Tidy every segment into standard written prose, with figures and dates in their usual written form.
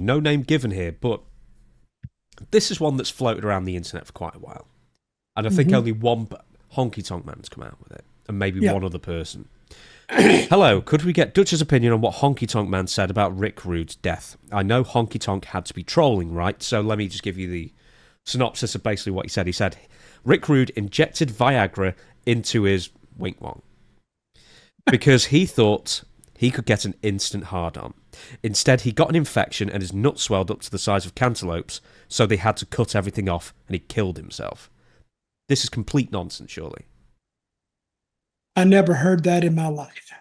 person, no name given here, but this is one that's floated around the internet for quite a while. And I think only one Honky Tonk man's come out with it, and maybe one other person. Hello, could we get Dutch's opinion on what Honky Tonk Man said about Rick Rude's death? I know Honky Tonk had to be trolling, right? So let me just give you the synopsis of basically what he said. He said, Rick Rude injected Viagra into his wink wong because he thought he could get an instant hard-on. Instead, he got an infection and his nuts swelled up to the size of cantaloupes, so they had to cut everything off and he killed himself. This is complete nonsense, surely. I never heard that in my life,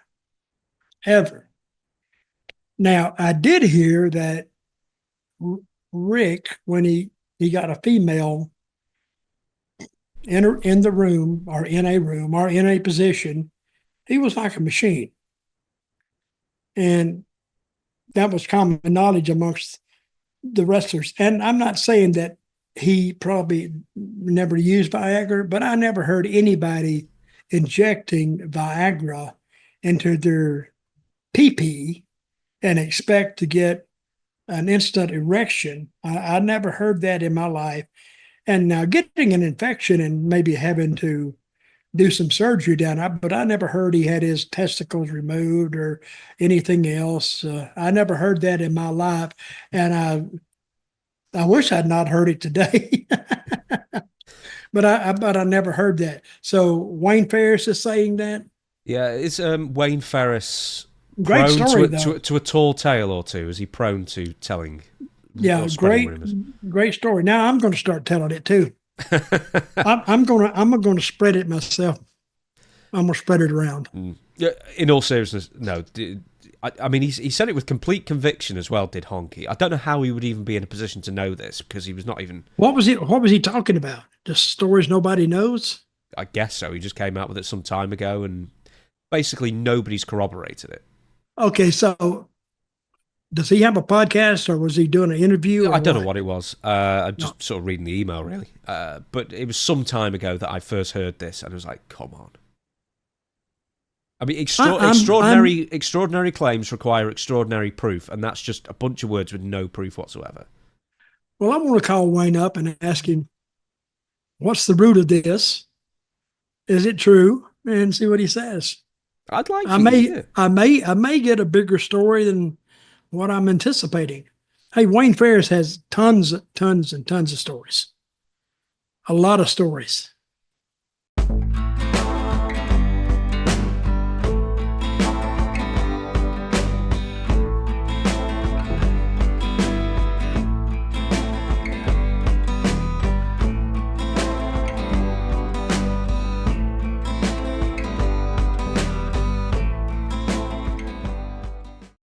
ever. Now, I did hear that Rick, when he got a female in the room or in a position, he was like a machine. And that was common knowledge amongst the wrestlers. And I'm not saying that he probably never used Viagra, but I never heard anybody injecting Viagra into their pee-pee and expect to get an instant erection. I never heard that in my life. And now getting an infection and maybe having to do some surgery down, but I never heard he had his testicles removed or anything else. I never heard that in my life. And I wish I'd not heard it today. But I never heard that. So Wayne Ferris is saying that? Yeah, is Wayne Ferris great prone story, to a tall tale or two? Is he prone to telling? Yeah, great story. Now I'm going to start telling it too. I'm going to spread it myself. I'm going to spread it around. Yeah, in all seriousness, no. I mean, he said it with complete conviction as well, did Honky. I don't know how he would even be in a position to know this because he was not even... What was he talking about? Just stories nobody knows? I guess so. He just came out with it some time ago and basically nobody's corroborated it. Okay, so does he have a podcast or was he doing an interview? I don't know what it was. I'm just sort of reading the email, really. But it was some time ago that I first heard this and I was like, come on. I mean, extraordinary claims require extraordinary proof, and that's just a bunch of words with no proof whatsoever. Well, I'm going to call Wayne up and ask him, what's the root of this? Is it true? And see what he says. I'd like I may get a bigger story than what I'm anticipating. Hey, Wayne Ferris has tons and tons of stories. A lot of stories.